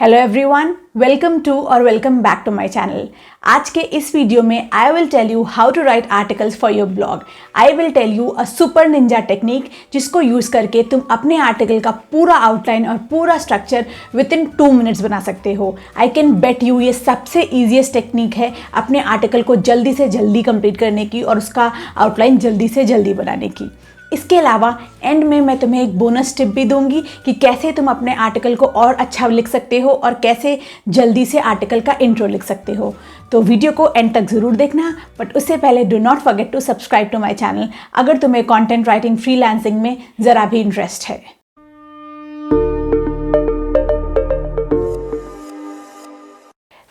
Hello everyone, welcome to और welcome back to my channel. आज के इस वीडियो में I will tell you how to write articles for your blog. I will tell you a super ninja technique जिसको use करके तुम अपने article का पूरा आउटलाइन और पूरा स्ट्रक्चर विद इन 2 मिनट्स बना सकते हो। आई कैन बेट यू ये सबसे ईजीएस्ट टेक्निक है अपने आर्टिकल को जल्दी से जल्दी कंप्लीट करने की और उसका आउटलाइन जल्दी से जल्दी बनाने की। इसके अलावा एंड में मैं तुम्हें एक बोनस टिप भी दूंगी कि कैसे तुम अपने आर्टिकल को और अच्छा लिख सकते हो और कैसे जल्दी से आर्टिकल का इंट्रो लिख सकते हो। तो वीडियो को एंड तक ज़रूर देखना, बट उससे पहले do not forget to subscribe to my channel अगर तुम्हें कंटेंट राइटिंग फ्रीलांसिंग में ज़रा भी इंटरेस्ट है।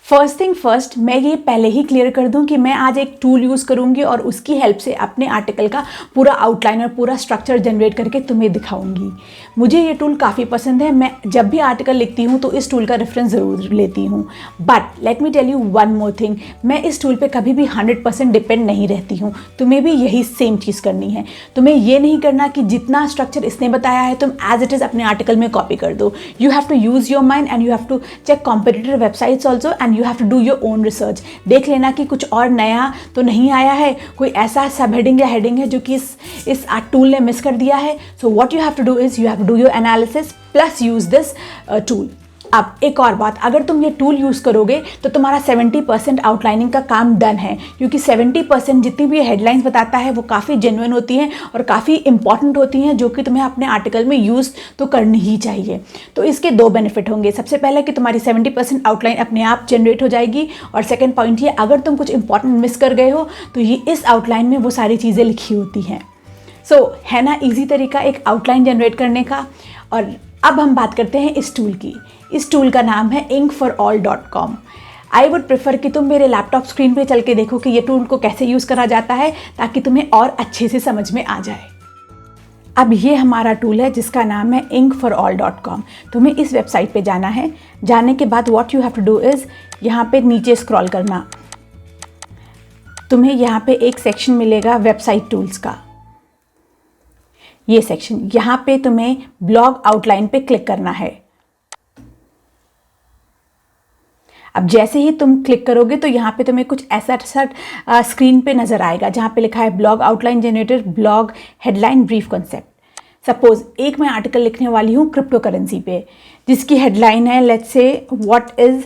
फर्स्ट थिंग फर्स्ट, मैं ये पहले ही क्लियर कर दूं कि मैं आज एक टूल यूज़ करूंगी और उसकी हेल्प से अपने आर्टिकल का पूरा आउटलाइन और पूरा स्ट्रक्चर जनरेट करके तुम्हें दिखाऊंगी। मुझे ये टूल काफ़ी पसंद है। मैं जब भी आर्टिकल लिखती हूँ तो इस टूल का रेफरेंस ज़रूर लेती हूँ। But let me tell you one more thing, मैं इस टूल पर कभी भी 100% डिपेंड नहीं रहती हूँ। तुम्हें भी यही सेम चीज़ करनी है। तुम्हें ये नहीं करना कि जितना स्ट्रक्चर इसने बताया है तुम एज इट इज़ अपने आर्टिकल में कॉपी कर दो। You have to use your mind and you have to check competitor websites also and you have to do your own research। देख लेना कि कुछ और नया तो नहीं आया है, कोई ऐसा सब हेडिंग या हेडिंग है जो कि इस टूल ने मिस कर दिया है। So what you have to do is you have to do your analysis plus use this tool. अब एक और बात, अगर तुम ये टूल यूज़ करोगे तो तुम्हारा 70% आउटलाइनिंग का काम डन है, क्योंकि 70% जितनी भी हेडलाइंस बताता है वो काफ़ी जेन्युइन होती हैं और काफ़ी इंपॉर्टेंट होती हैं, जो कि तुम्हें अपने आर्टिकल में यूज़ तो करनी ही चाहिए। तो इसके 2 बेनिफिट होंगे। सबसे पहले कि तुम्हारी 70% आउटलाइन अपने आप जनरेट हो जाएगी, और सेकेंड पॉइंट ये, अगर तुम कुछ इंपॉर्टेंट मिस कर गए हो तो ये इस आउटलाइन में वो सारी चीज़ें लिखी होती हैं। सो है ना ईजी तरीका एक आउटलाइन जनरेट करने का। और अब हम बात करते हैं इस टूल की। इस टूल का नाम है inkforall.com। आई वुड प्रेफर कि तुम मेरे लैपटॉप स्क्रीन पे चल के देखो कि ये टूल को कैसे यूज़ करा जाता है, ताकि तुम्हें और अच्छे से समझ में आ जाए। अब ये हमारा टूल है जिसका नाम है inkforall.com। तुम्हें इस वेबसाइट पे जाना है। जाने के बाद what you have to do is यहाँ पे नीचे स्क्रॉल करना। तुम्हें यहाँ पे एक सेक्शन मिलेगा वेबसाइट टूल्स का। ये सेक्शन, यहाँ पे तुम्हें ब्लॉग आउटलाइन पे क्लिक करना है। अब जैसे ही तुम क्लिक करोगे तो यहाँ पे तुम्हें कुछ ऐसा स्क्रीन पे नज़र आएगा जहाँ पे लिखा है blog outline generator, blog headline, brief concept. Suppose एक मैं आर्टिकल लिखने वाली हूँ क्रिप्टो करेंसी पे, जिसकी हेडलाइन है let's say what is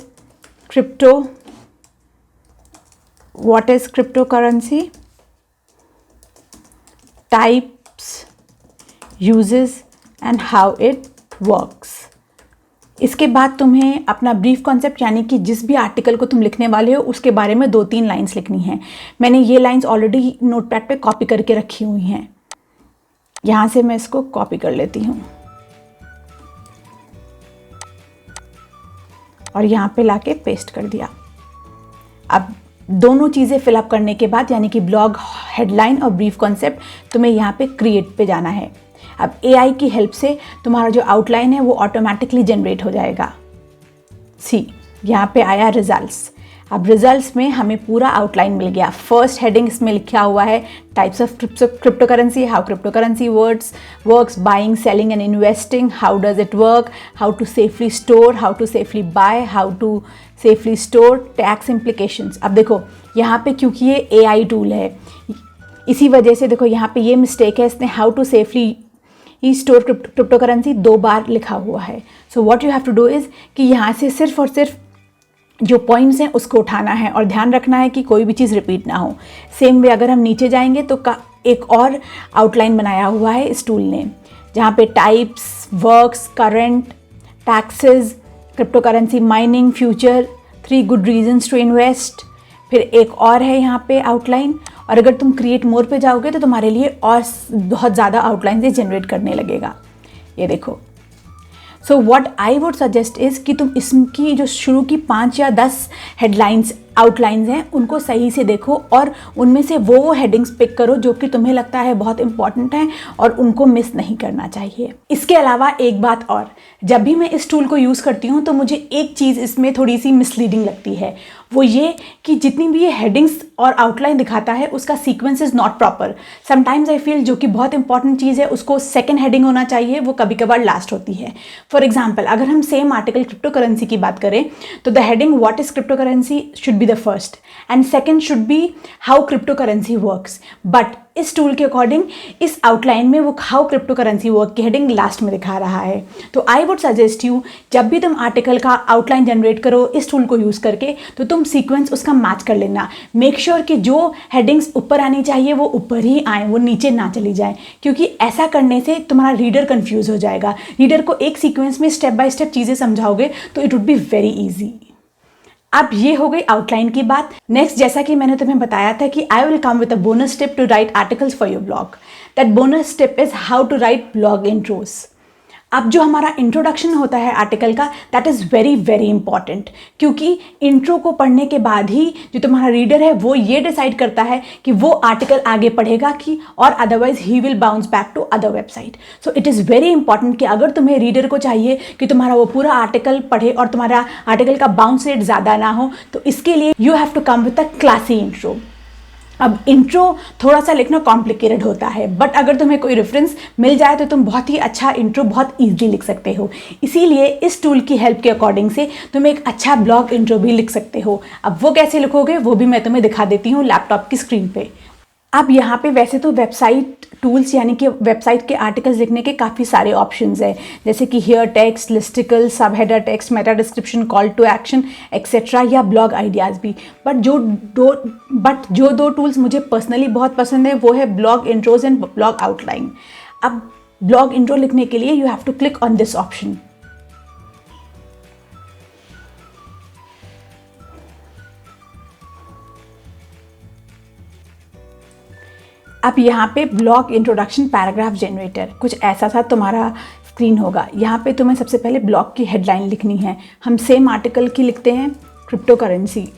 crypto currency, types, uses and how it works. इसके बाद तुम्हें अपना ब्रीफ कॉन्सेप्ट, यानी कि जिस भी आर्टिकल को तुम लिखने वाले हो उसके बारे में 2-3 लाइंस लिखनी है। मैंने ये लाइंस ऑलरेडी नोटपैड पे कॉपी करके रखी हुई हैं। यहाँ से मैं इसको कॉपी कर लेती हूँ और यहाँ पे लाके पेस्ट कर दिया। अब दोनों चीज़ें फिलअप करने के बाद, यानी कि ब्लॉग हेडलाइन और ब्रीफ कॉन्सेप्ट, तुम्हें यहाँ पे क्रिएट पे जाना है। अब AI की हेल्प से तुम्हारा जो आउटलाइन है वो ऑटोमेटिकली जनरेट हो जाएगा। सी, यहाँ पे आया रिजल्ट्स। अब रिजल्ट्स में हमें पूरा आउटलाइन मिल गया। फर्स्ट हेडिंग इसमें लिखा हुआ है types of cryptocurrency, how cryptocurrency works, buying, selling and investing, how does it work, how to safely store, how to safely buy, how to safely store, tax implications. अब देखो यहाँ पे क्योंकि ये AI टूल है, इसी वजह से देखो यहाँ पे ये मिस्टेक है, इसने how to safely store cryptocurrency 2 बार लिखा हुआ है। So what you have to do is कि यहाँ से सिर्फ और सिर्फ जो पॉइंट्स हैं उसको उठाना है और ध्यान रखना है कि कोई भी चीज़ रिपीट ना हो। सेम वे अगर हम नीचे जाएंगे तो एक और आउटलाइन बनाया हुआ है इस टूल ने, जहाँ पे types, works, current, taxes, cryptocurrency mining, future, 3 good reasons to invest, फिर एक और है यहाँ पे आउटलाइन। और अगर तुम क्रिएट मोर पे जाओगे तो तुम्हारे लिए और बहुत ज़्यादा आउटलाइन से जनरेट करने लगेगा। ये देखो। So what I would suggest is कि तुम इसकी जो शुरू की 5 या 10 हेडलाइंस आउटलाइंस हैं उनको सही से देखो और उनमें से वो हेडिंग्स पिक करो जो कि तुम्हें लगता है बहुत इंपॉर्टेंट हैं और उनको मिस नहीं करना चाहिए। इसके अलावा एक बात और, जब भी मैं इस टूल को यूज़ करती हूँ तो मुझे एक चीज़ इसमें थोड़ी सी मिसलीडिंग लगती है, वो ये कि जितनी भी ये हेडिंग्स और आउटलाइन दिखाता है उसका sequence is not proper. Sometimes I feel जो कि बहुत इंपॉर्टेंट चीज़ है उसको सेकंड हेडिंग होना चाहिए, वो कभी कभार लास्ट होती है। फॉर एग्जाम्पल, अगर हम सेम आर्टिकल क्रिप्टो करेंसी की बात करें तो the heading what is crypto currency should be the first and second should be how cryptocurrency works. But इस टूल के अकॉर्डिंग इस आउटलाइन में वो हाउ क्रिप्टो करेंसी वर्क की हेडिंग लास्ट में दिखा रहा है। तो आई वुड सजेस्ट यू, जब भी तुम आर्टिकल का आउटलाइन जनरेट करो इस टूल को यूज़ करके, तो तुम सीक्वेंस उसका मैच कर लेना। मेक श्योर कि जो हेडिंग्स ऊपर आनी चाहिए वो ऊपर ही आए, वो नीचे ना चली जाए, क्योंकि ऐसा करने से तुम्हारा रीडर कंफ्यूज हो जाएगा। रीडर को एक सीक्वेंस में स्टेप बाय स्टेप चीज़ें समझाओगे तो it would be very easy. अब ये हो गई आउटलाइन की बात। नेक्स्ट, जैसा कि मैंने तुम्हें बताया था कि I will come with a bonus tip to write articles for your blog. That bonus tip is how to write blog intros. अब जो हमारा इंट्रोडक्शन होता है आर्टिकल का, that is very very important, क्योंकि इंट्रो को पढ़ने के बाद ही जो तुम्हारा रीडर है वो ये डिसाइड करता है कि वो आर्टिकल आगे पढ़ेगा कि, और otherwise he will bounce back to other website. So it is very important कि अगर तुम्हें रीडर को चाहिए कि तुम्हारा वो पूरा आर्टिकल पढ़े और तुम्हारा आर्टिकल का बाउंस रेट ज़्यादा ना हो, तो इसके लिए you have to come with a classy intro. अब इंट्रो थोड़ा सा लिखना कॉम्प्लिकेटेड होता है, बट अगर तुम्हें कोई रेफरेंस मिल जाए तो तुम बहुत ही अच्छा इंट्रो बहुत ईजिली लिख सकते हो। इसीलिए इस टूल की हेल्प के अकॉर्डिंग से तुम एक अच्छा ब्लॉग इंट्रो भी लिख सकते हो। अब वो कैसे लिखोगे वो भी मैं तुम्हें दिखा देती हूँ लैपटॉप की स्क्रीन पे। अब यहाँ पे वैसे तो वेबसाइट टूल्स यानी कि वेबसाइट के आर्टिकल्स लिखने के काफ़ी सारे ऑप्शंस हैं, जैसे कि hero text, listicle, sub header text, meta description, call to action etcetera, या ब्लॉग आइडियाज़ भी। बट जो दो टूल्स मुझे पर्सनली बहुत पसंद है वो है blog intros and blog outline. अब ब्लॉग इंट्रो लिखने के लिए you have to click on this option. अब यहाँ पे ब्लॉग इंट्रोडक्शन पैराग्राफ जनरेटर कुछ ऐसा सा तुम्हारा स्क्रीन होगा। यहाँ पे तुम्हें सबसे पहले ब्लॉग की हेडलाइन लिखनी है। हम सेम आर्टिकल की लिखते हैं, cryptocurrency.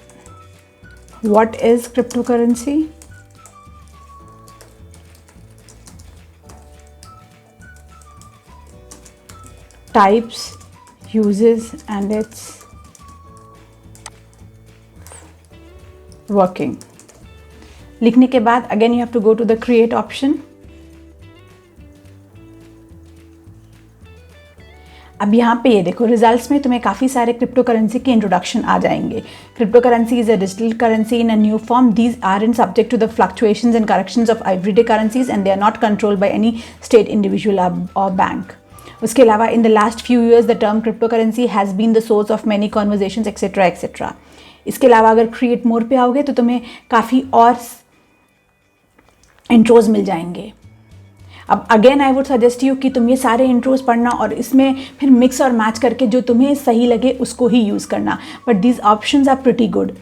What is cryptocurrency? Types, uses and its working. लिखने के बाद again you have to go to the create option. अब यहाँ पे ये देखो, रिजल्ट्स में तुम्हें काफ़ी सारे क्रिप्टो करेंसी के इंट्रोडक्शन आ जाएंगे। Cryptocurrency is a digital currency in a new form. These are in subject to the fluctuations and corrections of everyday currencies and they are not controlled by any state, individual और bank. उसके अलावा in the last few years the term cryptocurrency has been the source of many conversations etcetera etcetera. इसके अलावा अगर create more पे आओगे तो तुम्हें काफ़ी और इंट्रोज मिल जाएंगे। अब again I would suggest you कि तुम ये सारे इंट्रोज पढ़ना और इसमें फिर मिक्स और मैच करके जो तुम्हें सही लगे उसको ही यूज़ करना। But these options are pretty good.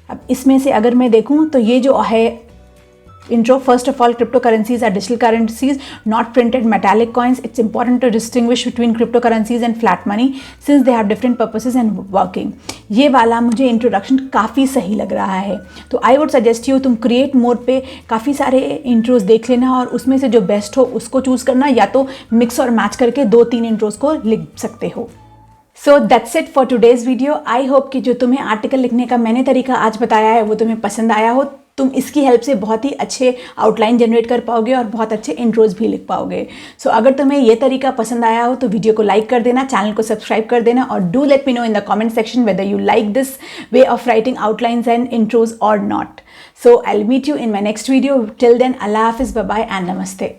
अब इसमें से अगर मैं देखूँ तो ये जो है intro, first of all, cryptocurrencies are digital currencies, not printed metallic coins. It's important to distinguish between cryptocurrencies and flat money since they have different purposes and working. ये वाला मुझे इंट्रोडक्शन काफ़ी सही लग रहा है, तो आई वुड सजेस्ट यू तुम क्रिएट मोड पे काफ़ी सारे इंट्रोज देख लेना और उसमें से जो बेस्ट हो उसको चूज़ करना, या तो मिक्स और मैच करके 2-3 इंट्रोज को लिख सकते हो। So that's it for today's video. I hope कि जो तुम्हें आर्टिकल लिखने का मैंने तरीका आज बताया है वो तुम्हें पसंद आया हो। तुम इसकी हेल्प से बहुत ही अच्छे आउटलाइन जनरेट कर पाओगे और बहुत अच्छे इंट्रोज भी लिख पाओगे। सो अगर तुम्हें ये तरीका पसंद आया हो तो वीडियो को लाइक कर देना, चैनल को सब्सक्राइब कर देना, और do let me know in the comment section whether you like this way of writing outlines and intros और not. So I will meet you in my next video. Till then, अल्लाह हाफिज़, bye bye and नमस्ते।